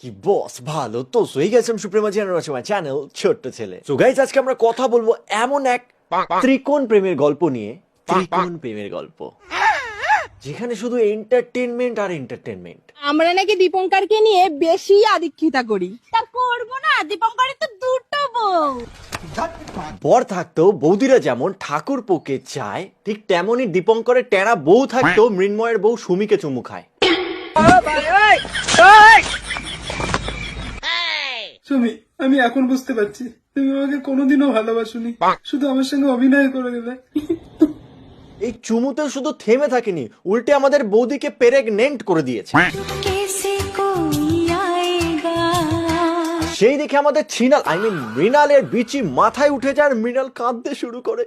কি বস ভালো তো সই গেছেন সুপ্রিমা চ্যানেল ছোট্ট ছেলে। সো গাইস আজকে আমরা কথা বলবো এমন এক ত্রিকোণ প্রেমের গল্প নিয়ে, ত্রিকোণ প্রেমের গল্প যেখানে শুধু এন্টারটেনমেন্ট আর এন্টারটেনমেন্ট। আমরা নাকি দীপঙ্করকে নিয়ে বেশি আদিক্ষিতা করি। তা করবো না, দীপঙ্করের তো দুটো বউ। বর থাকতেও বৌদিরা যেমন ঠাকুর পোকে চায়, ঠিক তেমনই দীপঙ্করের টেরা বউ থাকতেও মৃন্ময়ের বউ সুমিকে চুমু খায়। সুমি, আমি এখন বুঝতে পারছি তুমি আমাকে কোনোদিনও ভালোবাসোনি, শুধু আমার সঙ্গে অভিনয় করে গেলে। এই চুমুতে শুধু থেমে থাকেনি, উল্টে আমাদের বৌদিকে প্রেগনেন্ট করে দিয়েছে। সেই দেখে আমাদের মৃণালের বিচি মাথায় উঠে যায় আর মৃণাল কাঁদতে শুরু করে।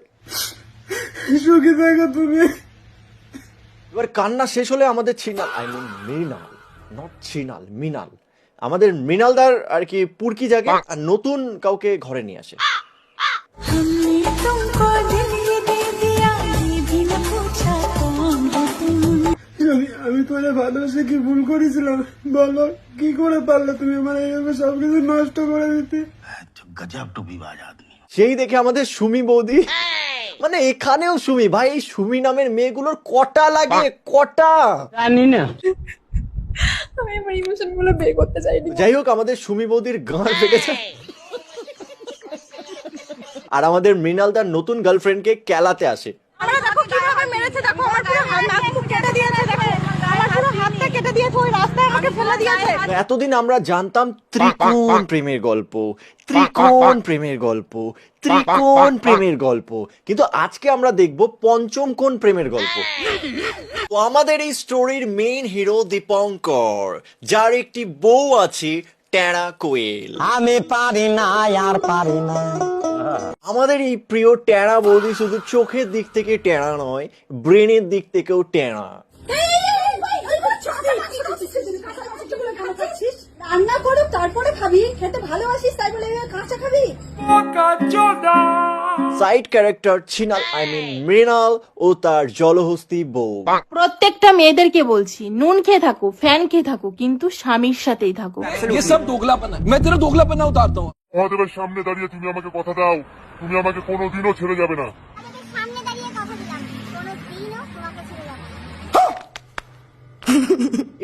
সুখী থাকো তুমি। এবার কান্না শেষ হলে আমাদের মৃণাল আমাদের মৃণালদার আর কি পুরকি জাগে আর নতুন কাউকে ঘরে নিয়ে আসে। আমি তোমার ভালোবাসে কি ভুল করেছিলাম বলো? কি করে পারলে তুমি আমার এইভাবে সবকিছু নষ্ট করে দিতে? সেই দেখে আমাদের সুমি বৌদি, মানে এখানেও সুমি ভাই, এই সুমি নামের মেয়েগুলোর কটা লাগে, কটা জানি না, আমি আমার ইমোশন গুলো বের করতে চাইনি। যাই হোক, আমাদের সুমি বৌদির গাঁড় ফেটেছে আর আমাদের মৃণালদার নতুন গার্লফ্রেন্ডকে কেলাতে আসে। আমরা দেখো কিভাবে মেরেছে, দেখো আমার পুরো হাত নাক মুখ কেটে দিয়েছে, দেখো আমার পুরো হাতটা কেটে দিয়েছে, ওই রাস্তায় আমাকে ফেলে দিয়েছে। এতদিন আমরা জানতাম ত্রিকোণ প্রেমের গল্প, ত্রিকোণ প্রেমের গল্প, ত্রিকোণ প্রেমের গল্প, কিন্তু আজকে আমরা দেখব পঞ্চম কোণ প্রেমের গল্প। তো আমাদের এই স্টোরির মেইন হিরো দীপঙ্কর, যার একটি বউ আছে টেরা কোয়েল। আমি পারি না আর পারি না। আমাদের এই প্রিয় টেরা বৌদি শুধু চোখের দিক থেকে টেরা নয়, ব্রেনের দিক থেকেও টেরা। রান্না করো তারপরে খাবি, খেতে ভালোবাসিস তাই বলে কাঁচা খাবি? সাইড ক্যারেক্টার মৃণাল ও তার জলহস্তি বউ। প্রত্যেকটা মেয়েদেরকে বলছি, নুন খেয়ে থাকো, ফ্যান খেয়ে থাকো, কিন্তু স্বামীর সাথেই থাকো। ये सब दोगलापन है। मैं तेरा दोगलापन उतारता हूँ। মহাদেবের সামনে দাঁড়িয়ে তুমি আমাকে কথা দাও, তুমি আমাকে কোনোদিনও ছেড়ে যাবে না। সামনে দাঁড়িয়ে কথা দিলাম, কোনোদিনও তোমাকে ছেড়ে যাবে না।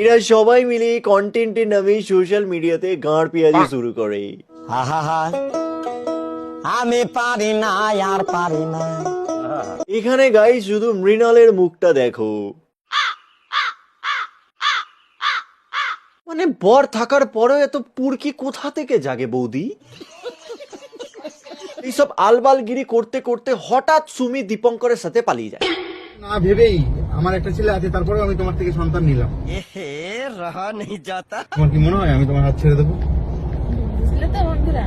এরা সবাই মিলে কন্টেন্টের নামে সোশ্যাল মিডিয়াতে গাঁড় পেঁয়াজি শুরু করে। আহা, আমি পারি না আর পারি না। এখানে গাইস শুধু মৃণালের মুখটা দেখো, মানে বর থাকার পরেও এত পুরকি কোথা থেকে জাগে বৌদি? এইসব আলবালগিরি করতে করতে হঠাৎ সুমি দীপঙ্করের সাথে পালিয়ে যায়। না ভেবেই আমার একটা ছেলে আছে, তারপরেও আমি তোমার থেকে সন্তান নিলাম। তোমার কি মনে হয় আমি তোমার হাত ছেড়ে দেবো? বুঝলে তো বন্ধুরা,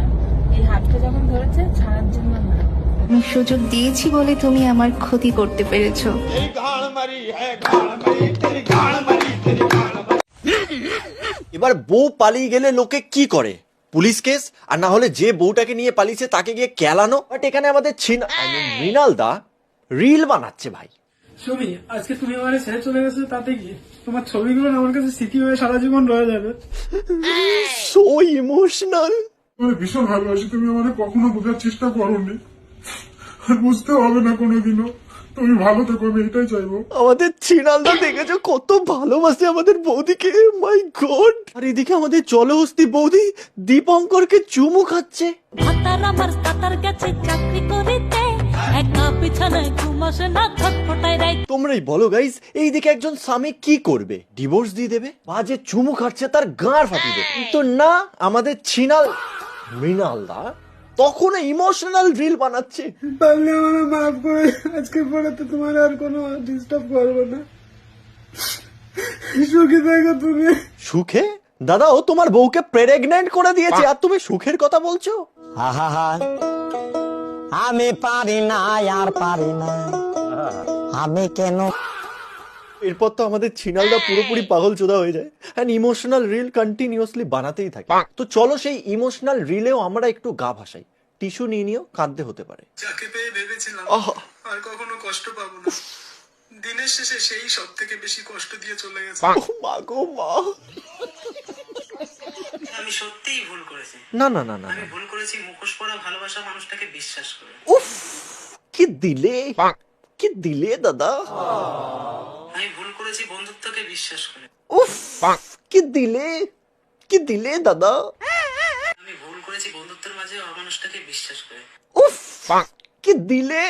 এই হাতটা যখন ধরেছে ছাড়ার জন্য না। আমি সুযোগ দিয়েছি বলে তুমি আমার ক্ষতি করতে পেরেছো। এবার বউ পালিয়ে গেলে লোকে কি করে? পুলিশ কেস, আর না হলে যে বউটাকে নিয়ে পালিয়েছে তাকে গিয়ে কেলানো। বাট এখানে আমাদের মৃণাল দা রিল বানাচ্ছে ভাই। সুমি, আজকে তুমি আমার ছেড়ে চলে গেছো, তাতে কি তোমার ছবিগুলো না আমার কাছে স্মৃতি হয়ে সারা জীবন রয়ে যাবে। So emotional. আমি ভীষণ ভালোবাসি, তুমি আমাকে কখনো বোঝার চেষ্টা করোনি, আর বুঝতে হবে না কোনোদিনও। তুমি ভালো থেকো, আমি এটাই চাইবো। আমাদের চিনালদা দেখেছো কত ভালোবাসে আমাদের বৌদিকে, মাই গড। আর এদিকে আমাদের জলহস্তি বৌদি দীপঙ্করকে চুমু খাচ্ছে। তোমরাই বলো গাইস, এইদিকে একজন স্বামী কি করবে? ডিভোর্স দিয়ে দেবে? বাজে চুমু খাচ্ছে তার গাঁড় ফাটিয়ে দেবে। কিন্তু না, আমাদের মৃণালদা তখন ইমোশনাল রিল বানাচ্ছে। পারলে আমার মাফ করে, আজকে পরে তো তোমার আর কোনো ডিস্টার্ব করবো না। সুখী থাকো তুমি। সুখে? দাদা, ও তোমার বউকে প্রেগনেন্ট করে দিয়েছে আর তুমি সুখের কথা বলছো? আহা, আমি পারি না আর পারি না। আমি কেন? এরপর তো আমাদের ছিনালদা পুরোপুরি পাগল চোদা হয়ে যায়, এন্ড ইমোশনাল রিল কন্টিনিউয়াসলি বানাতেই থাকে। তো চলো সেই ইমোশনাল রিলেও আমরা একটু গা ভাসাই। টিস্যু নিয়ে নিও, কাঁদতে হতে পারে। যাকে পেয়ে ভেবেছিলাম আর কখনো কষ্ট পাবো না, দিনের শেষে সেই সব থেকে বেশি কষ্ট দিয়ে চলে গেছে। মা গো মা। আমি সত্যিই ভুল করেছি। না না না না আমি ভুল করেছি মুখোশ পরা ভালোবাসা মানুষটাকে বিশ্বাস করে। উফ, কি দিলে, কি দিলে দাদা। আমি ভুল করেছি বন্ধুত্বকে বিশ্বাস করে। উফ, কি দিলে, কি দিলে দাদা। আমি ভুল করেছি বন্ধুত্বের মাঝে অমানুষটাকে বিশ্বাস করে। উফ, কি দিলে,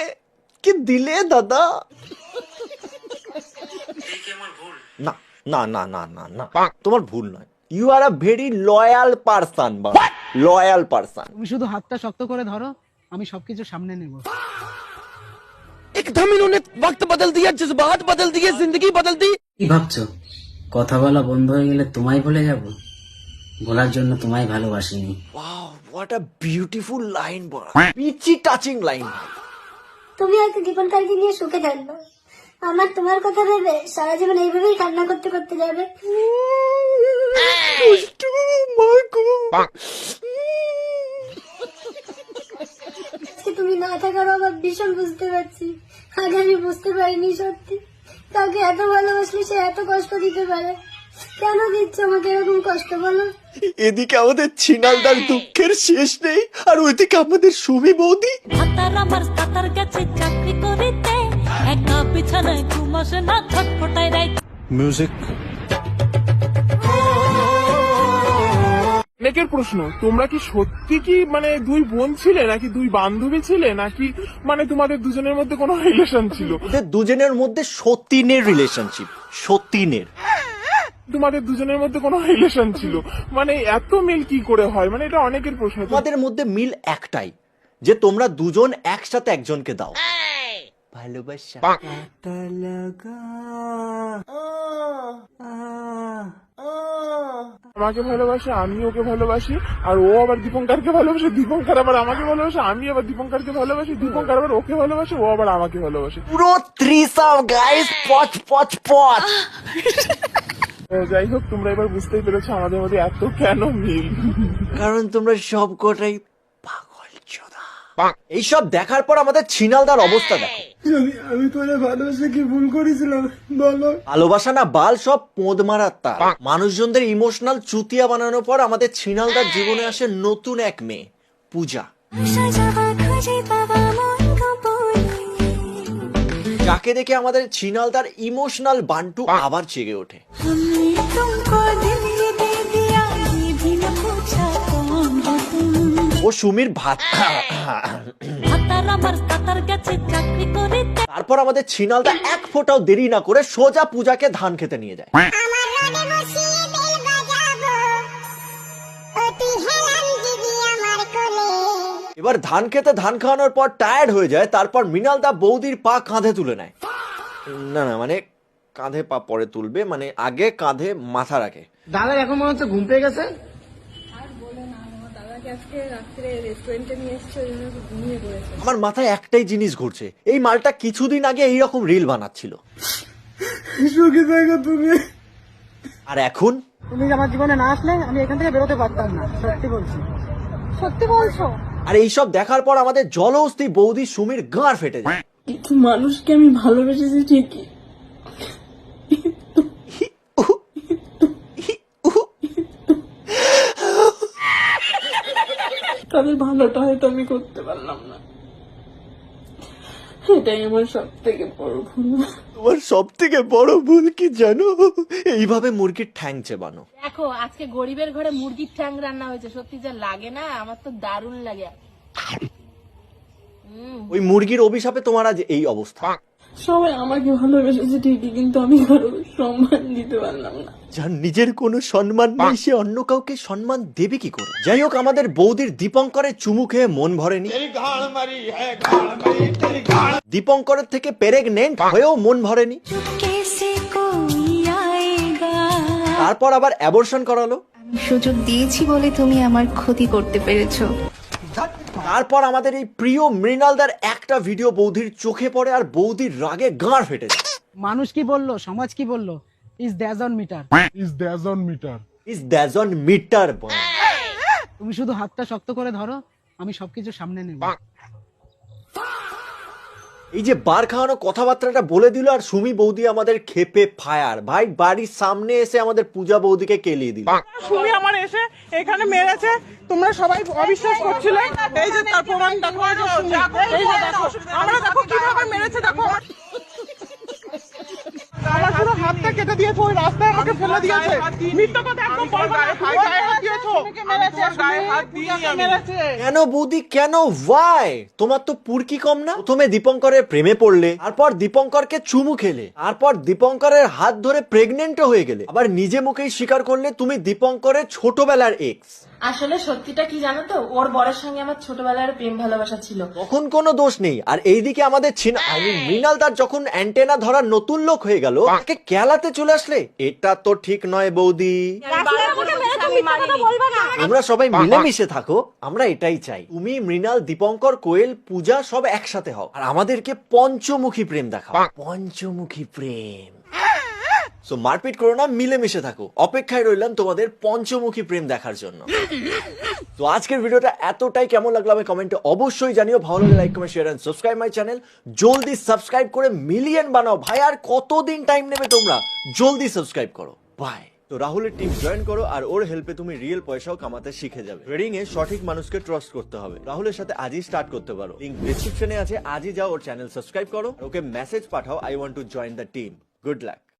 কি দিলে দাদা। এই কি আমার ভুল? না না না না না না, তোমার ভুল নয়। You are a very loyal person, বা লয়াল পারসন। তুমি শুধু হাতটা শক্ত করে ধরো, আমি সবকিছু সামনে নেব। एकदम इन्होंने वक्त बदल दिया, जज्बात बदल दिए, जिंदगी बदल दी। কি ভাবছো কথা বলা বন্ধ হয়ে গেলে তোমায় ভুলে যাব? বলার জন্য তোমায় ভালোবাসিনি। Wow, what a beautiful line, বড় পিচি টাচিং লাইন। তুমি হয়তো দীপনকারকে নিয়ে সুখে থাকবে, আমার তোমার কথা ভেবে সারা জীবন এইভাবেই কান্না করতে করতে যাবে। আজকে তুমি না থাকার অভাব ভীষণ বুঝতে পারছি। আগে আমি বুঝতে পারিনি সত্যি কাউকে এত ভালোবাসলে সে এত কষ্ট দিতে পারে। কেন দিচ্ছ আমাকে এরকম কষ্ট বলো? এদিকে আমাদের ছিনালদার দুঃখের শেষ নেই, আর ওইদিকে আমাদের সুমি বৌদি। হাতার আমার কাতার গেছে চাকরি করিতে, একা বিছানায় ঘুম আসে না, ছটফটায় রাই। মিউজিক। অনেকের প্রশ্ন, তোমরা কি সত্যি কি মানে দুই বোন ছিলে, নাকি দুই বান্ধবী ছিলে, নাকি মানে তোমাদের দুজনের মধ্যে কোনো রিলেশন ছিল? ওদের দুজনের মধ্যে সতীনের রিলেশনশিপ, সতীনের। তোমাদের দুজনের মধ্যে কোনো রিলেশন ছিল, মানে এত মিল কি করে হয়? মানে এটা অনেকের প্রশ্ন। তোমাদের মধ্যে মিল একটাই, যে তোমরা দুজন একসাথে একজনকে দাও ভালোবাসা। আমাকে ভালোবাসে, আমি ওকে ভালোবাসি, আর ও আবার দীপঙ্করকে ভালোবাসে, দীপঙ্কর আবার আমাকে ভালোবাসে, আমি আবার দীপঙ্করকে ভালোবাসি, দীপঙ্কর আবার ওকে ভালোবাসে, ও আবার আমাকে ভালোবাসে। পুরো থ্রিসাম গাইস, পচ পচ পচ। তো যাই হোক, তোমরা এবার বুঝতেই পেরেছো আমাদের মধ্যে এত কেন মিল। কারণ তোমরা সব কটাই পাগল চোদা। এইসব দেখার পর আমাদের ছিনালদার অবস্থা দেখো। আমি তোরে ভালোবেসে কি ভুল করেছিলাম বলো? ভালোবাসা না বাল, সব পোঁদ মারার তার। মানুষজনদের ইমোশনাল চুতিয়া বানানোর পর আমাদের ছিনালদার জীবনে আসে নতুন এক মেয়ে, পূজা, যাকে দেখে আমাদের ছিনালদার ইমোশনাল বান্টু আবার জেগে ওঠে। ও সুমির ভাত। হাতার আমার কাতার গেছে চাকরি করিতে। তারপর আমাদের ছিনালদা এক ফোঁটাও দেরি না করে সোজা পূজাকে ধান খেতে নিয়ে যায়। এবার ধান খেতে ধান খাওয়ানোর পর টায়ার্ড হয়ে যায়, তারপর মৃণালদা বৌদির পা কাঁধে তুলে নেয়। না না, মানে কাঁধে পা পরে তুলবে, মানে আগে কাঁধে মাথা রাখে। দাদা এখন মনে হচ্ছে ঘুম পেয়ে গেছে। আমার মাথায় একটাই জিনিস ঘুরছে, এই মালটা কিছুদিন আগে এইরকম রিল বানাচ্ছিল, সুখী থাকো তুমি। আর এখন তুমি আমার জীবনে না আসলে আমি এখান থেকে বেরোতে পারতাম না, সত্যি বলছি। সত্যি বলছো? আর এইসব দেখার পর আমাদের জলহস্তি বৌদি সুমির গাঁড় ফেটে যায়। কিন্তু মানুষকে আমি ভালোবেসেছি ঠিকই, তাদের ভালোটা হয়তো আমি করতে পারলাম না। এটাই আমার সব থেকে বড় ভুল। তোমার সব থেকে বড় ভুল কি জানো? এইভাবে মুরগির ঠ্যাং চেবানো। দেখো আজকে গরিবের ঘরে মুরগির ঠ্যাং রান্না হয়েছে, সত্যি যা লাগে না, আমার তো দারুণ লাগে। ওই মুরগির অভিশাপে তোমার আজ এই অবস্থা। সবাই আমাকে ভালোবেসেছে ঠিকই, কিন্তু আমি কারো সম্মান দিতে পারলাম না। যার নিজের কোনো সম্মান নেই সে অন্য কাউকে সম্মান দেবে কি করে? যাই হোক, আমাদের বৌদির দীপঙ্করের চুমু খেয়ে মন ভরেনি, দীপঙ্করের থেকে প্রেগনেন্ট হয়েও মন ভরেনি, তারপর আবার অ্যাবর্শন করালো। সুযোগ দিয়েছি বলে তুমি আমার ক্ষতি করতে পেরেছো। তারপর আমাদের এই প্রিয় মৃণালদার একটা ভিডিও বৌদির চোখে পড়ে, আর বৌদির রাগে গাঁড় ফেটে যায়। মানুষ কি বললো, সমাজ কি বললো? Is doesn't matter, is doesn't matter. Is doesn't matter. তুমি শুধু হাতটা শক্ত করে ধরো, আমি সবকিছু সামনে নেব। এই যে বার খাওয়ানো কথাবার্তাটা বলে দিল আর সুমি বৌদি আমাদের খেপে ফায়ার। ভাই বাড়ির সামনে এসে আমাদের পূজা বৌদিকে কেলিয়ে দিল। সুমি আমার এসে এখানে মেরেছে, তোমরা সবাই অবিশ্বাস করছিলে, এই যে তার প্রমাণ দেখো, এই যে সুমি, এই যে দেখো, আমরা দেখো কিভাবে মেরেছে, দেখো আমার পুরো হাতটা কেটে দিয়েছে, ওই রাস্তায় আমাকে ফেলে দিয়েছে। মিথ্যা কথা একদম বলবো না, তুমি গায়ে হাত দিয়েছো, মেরেছে। কেন বৌদি কেন, ওয়াই? তোমার তো পুরকি কম না? প্রথমে দীপঙ্করের প্রেমে পড়লে, তারপর দীপঙ্করকে চুমু খেলে, তারপর দীপঙ্করের হাত ধরে প্রেগনেন্টও হয়ে গেলে, আবার নিজে মুখেই স্বীকার করলে তুমি দীপঙ্করের ছোটবেলার এক্স। আসলে সত্যিটা কি জানো তো, ওর বরের সঙ্গে আমার ছোটবেলার প্রেম ভালোবাসা ছিল। তখন কোনো দোষ নেই। আর এইদিকে আমাদের মৃণাল দার যখন অ্যান্টেনা ধরার নতুন লোক হয়ে গেল, তাকে কেলাতে চলে আসলে, এটা তো ঠিক নয় বৌদি। তোমরা সবাই মিলেমিশে থাকো, আমরা এটাই চাই। তুমি, মৃণাল, দীপঙ্কর, কোয়েল, পূজা সব একসাথে হও আর আমাদেরকে পঞ্চমুখী প্রেম দেখাও। পঞ্চমুখী প্রেম। সো মারপিট করো না, মিলেমিশে থাকো। অপেক্ষায় রইলাম তোমাদের পঞ্চমুখী প্রেম দেখার জন্য। তো আজকের ভিডিওটা এতটাই, কেমন লাগলো আমি কমেন্টে অবশ্যই জানিও। ভালো লাগলে like, comment, share and subscribe my channel. জলদি সাবস্ক্রাইব করে মিলিয়ন বানাও ভাই। আর কতদিন টাইম নেবে তোমরা? জলদি সাবস্ক্রাইব করো। বাই। তো রাহুলের টিম জয়েন করো আর ওর হেল্পে তুমি রিয়েল পয়সাও কামাতে শিখে যাবে। ট্রেডিং এ সঠিক মানুষকে ট্রাস্ট করতে হবে। রাহুলের সাথে আজই স্টার্ট করতে পারো। লিংক ডেসক্রিপশনে আছে, আজই যাও ওর চ্যানেল সাবস্ক্রাইব করো, ওকে মেসেজ পাঠাও, I want to join the team. Good lakh.